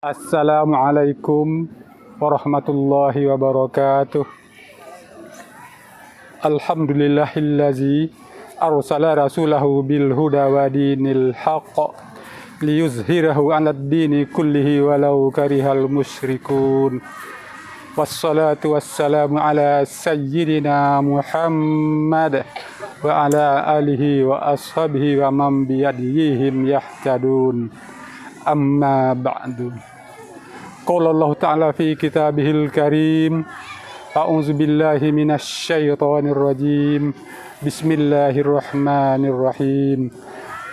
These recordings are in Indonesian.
Assalamualaikum warahmatullahi wabarakatuh. Alhamdulillahillazi arsala rasulahu bil huda wa dinil haqq liyuzhirahu 'alad dini kullihi walau karihal musyrikun. Wassalatu wassalamu ala sayyidina Muhammad wa ala alihi wa ashabihi wa man biyadihim yahtadun. Amma ba'du. Qala Allah Ta'ala fi kitabihil karim. A'udzu billahi minasy syaithanir rajim. Bismillahirrahmanirrahim.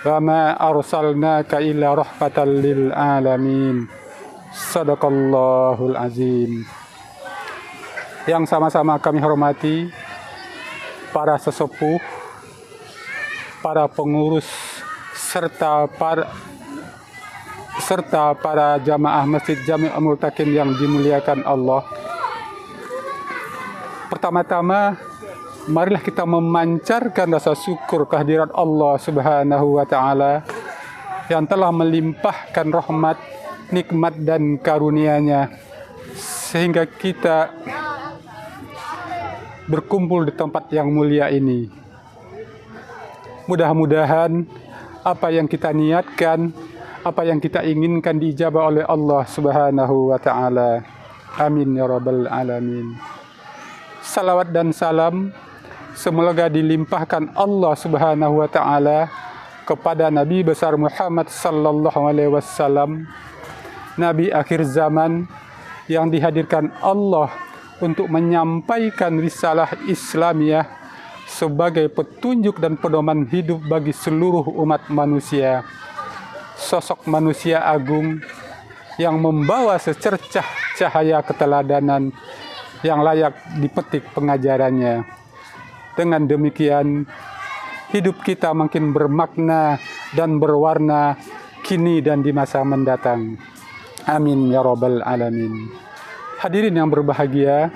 Wa ma arsalnaka illa rahmatan lil alamin. Shadaqallahul azim. Yang sama-sama kami hormati para sesepuh, para pengurus serta para jamaah Masjid Jami'ul Multaqin yang dimuliakan Allah. Pertama-tama, marilah kita memancarkan rasa syukur kehadirat Allah Subhanahu wa Ta'ala yang telah melimpahkan rahmat, nikmat dan karunia-Nya sehingga kita berkumpul di tempat yang mulia ini. Mudah-mudahan apa yang kita niatkan, apa yang kita inginkan diijabah oleh Allah Subhanahu wa Ta'ala. Amin ya rabbal alamin. Salawat dan salam semoga dilimpahkan Allah Subhanahu wa Ta'ala kepada Nabi besar Muhammad sallallahu alaihi wasallam, Nabi akhir zaman yang dihadirkan Allah untuk menyampaikan risalah Islamiyah sebagai petunjuk dan pedoman hidup bagi seluruh umat manusia. Sosok manusia agung yang membawa secercah cahaya keteladanan yang layak dipetik pengajarannya. Dengan demikian, hidup kita makin bermakna dan berwarna kini dan di masa mendatang. Amin ya rabbal alamin. Hadirin yang berbahagia,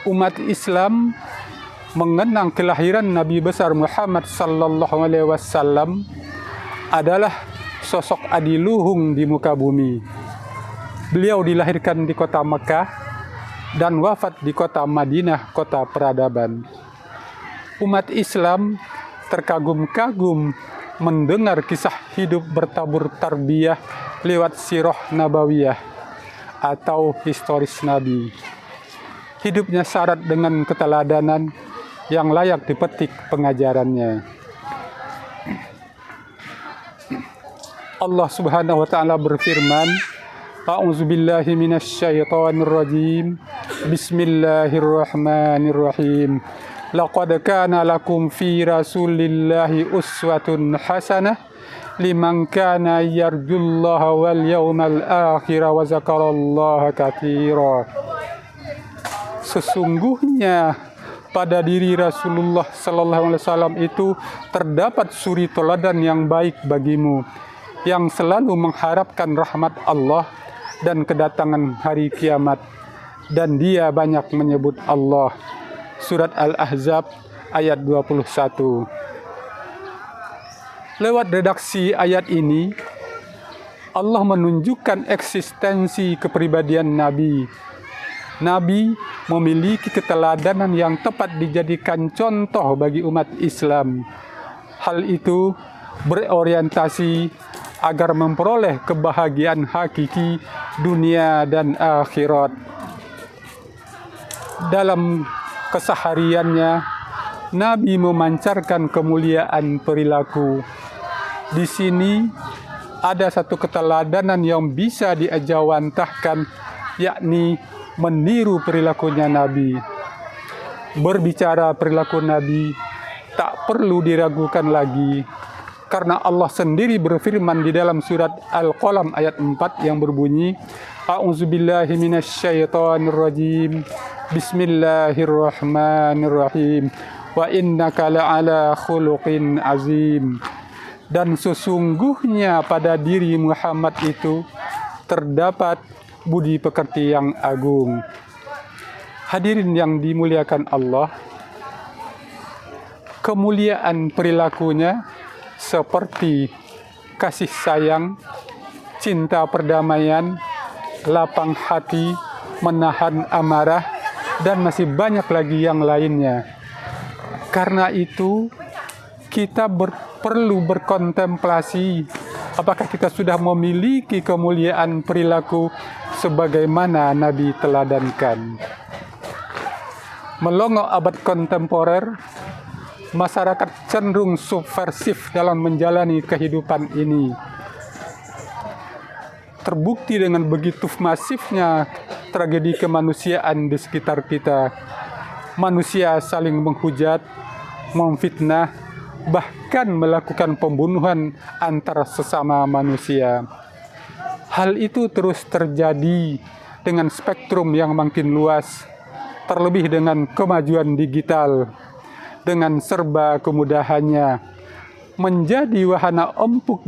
umat Islam mengenang kelahiran Nabi besar Muhammad sallallahu alaihi wasallam adalah sosok adiluhung di muka bumi. Beliau dilahirkan di kota Mekah dan wafat di kota Madinah, kota peradaban. Umat Islam terkagum-kagum mendengar kisah hidup bertabur tarbiyah lewat sirah nabawiyah atau historis Nabi. Hidupnya syarat dengan keteladanan yang layak dipetik pengajarannya. Allah Subhanahu wa Ta'ala berfirman, A'udzu billahi minasy syaithanir rajim. Bismillahirrahmanirrahim. Laqad kana lakum fi Rasulillahi uswatun hasanah liman kana yarjullaha wal yawmal akhir wa zakarallaha katsira. Sesungguhnya pada diri Rasulullah sallallahu alaihi wasallam itu terdapat suri teladan yang baik bagimu, yang selalu mengharapkan rahmat Allah dan kedatangan hari kiamat, dan dia banyak menyebut Allah. Surat Al-Ahzab ayat 21. Lewat redaksi ayat ini, Allah menunjukkan eksistensi kepribadian Nabi. Nabi memiliki keteladanan yang tepat dijadikan contoh bagi umat Islam. Hal itu berorientasi agar memperoleh kebahagiaan hakiki dunia dan akhirat. Dalam kesehariannya, Nabi memancarkan kemuliaan perilaku. Di sini ada satu keteladanan yang bisa diajawantahkan, yakni meniru perilakunya Nabi. Berbicara perilaku Nabi tak perlu diragukan lagi, karena Allah sendiri berfirman di dalam surat Al-Qalam ayat 4 yang berbunyi, A'udzubillahi minasyaitonir rajim. Bismillahirrahmanirrahim. Wa innaka la'ala khuluqin azim. Dan sesungguhnya pada diri Muhammad itu terdapat budi pekerti yang agung. Hadirin yang dimuliakan Allah, kemuliaan perilakunya seperti kasih sayang, cinta perdamaian, lapang hati, menahan amarah, dan masih banyak lagi yang lainnya. Karena itu, kita perlu berkontemplasi apakah kita sudah memiliki kemuliaan perilaku sebagaimana Nabi teladankan. Melongo abad kontemporer, masyarakat cenderung subversif dalam menjalani kehidupan ini. Terbukti dengan begitu masifnya tragedi kemanusiaan di sekitar kita. Manusia saling menghujat, memfitnah, bahkan melakukan pembunuhan antar sesama manusia. Hal itu terus terjadi dengan spektrum yang makin luas, terlebih dengan kemajuan digital, dengan serba kemudahannya, menjadi wahana empuk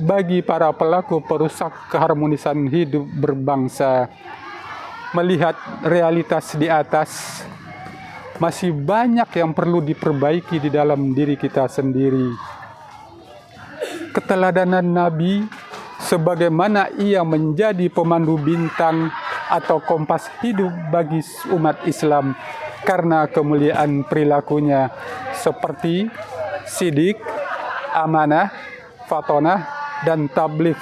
bagi para pelaku perusak keharmonisan hidup berbangsa. Melihat realitas di atas, masih banyak yang perlu diperbaiki di dalam diri kita sendiri. Keteladanan Nabi, sebagaimana ia menjadi pemandu bintang atau kompas hidup bagi umat Islam karena kemuliaan perilakunya, seperti sidik, amanah, fatonah, dan tabligh,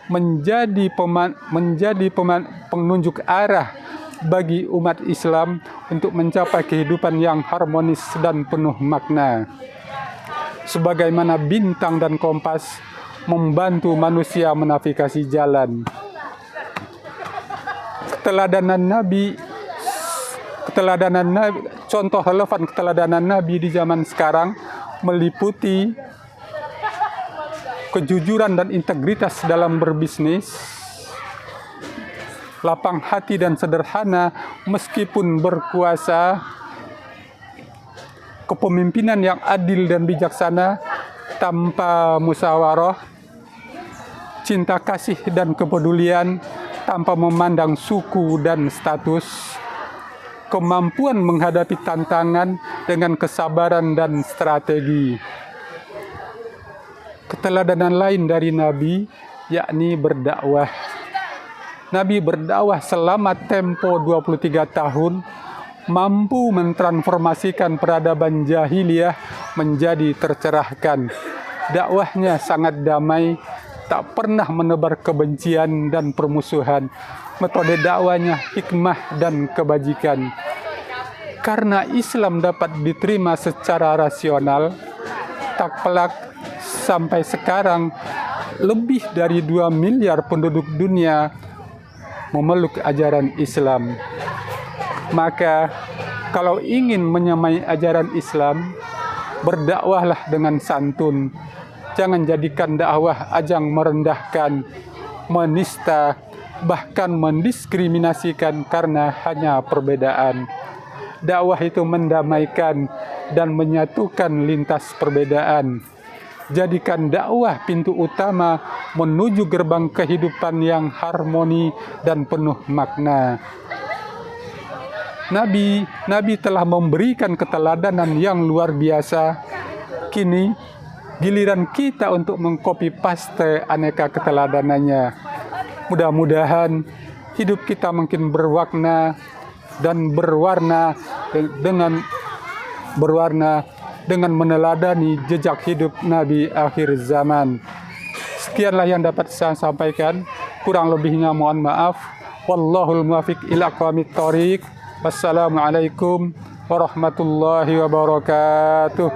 menjadi penunjuk arah bagi umat Islam untuk mencapai kehidupan yang harmonis dan penuh makna. Sebagaimana bintang dan kompas membantu manusia menavigasi jalan. Contoh relevan keteladanan Nabi di zaman sekarang meliputi kejujuran dan integritas dalam berbisnis, lapang hati dan sederhana meskipun berkuasa, kepemimpinan yang adil dan bijaksana tanpa musyawarah, cinta kasih dan kepedulian tanpa memandang suku dan status, kemampuan menghadapi tantangan dengan kesabaran dan strategi. Keteladanan lain dari Nabi yakni berdakwah. Nabi berdakwah selama tempo 23 tahun, mampu mentransformasikan peradaban jahiliyah menjadi tercerahkan. Dakwahnya sangat damai, tak pernah menebar kebencian dan permusuhan. Metode dakwahnya hikmah dan kebajikan. Karena Islam dapat diterima secara rasional, tak pelak sampai sekarang lebih dari 2 miliar penduduk dunia memeluk ajaran Islam. Maka kalau ingin menyamai ajaran Islam, berdakwahlah dengan santun. Jangan jadikan dakwah ajang merendahkan, menista, bahkan mendiskriminasikan karena hanya perbedaan. Dakwah itu mendamaikan dan menyatukan lintas perbedaan. Jadikan dakwah pintu utama menuju gerbang kehidupan yang harmoni dan penuh makna. Nabi telah memberikan keteladanan yang luar biasa. Kini giliran kita untuk mengcopy paste aneka keteladanannya. Mudah-mudahan hidup kita makin berwarna dan berwarna dengan meneladani jejak hidup Nabi akhir zaman. Sekianlah yang dapat saya sampaikan. Kurang lebihnya mohon maaf. Wallahul muwaffiq ila aqwamit thoriq. Wassalamualaikum warahmatullahi wabarakatuh.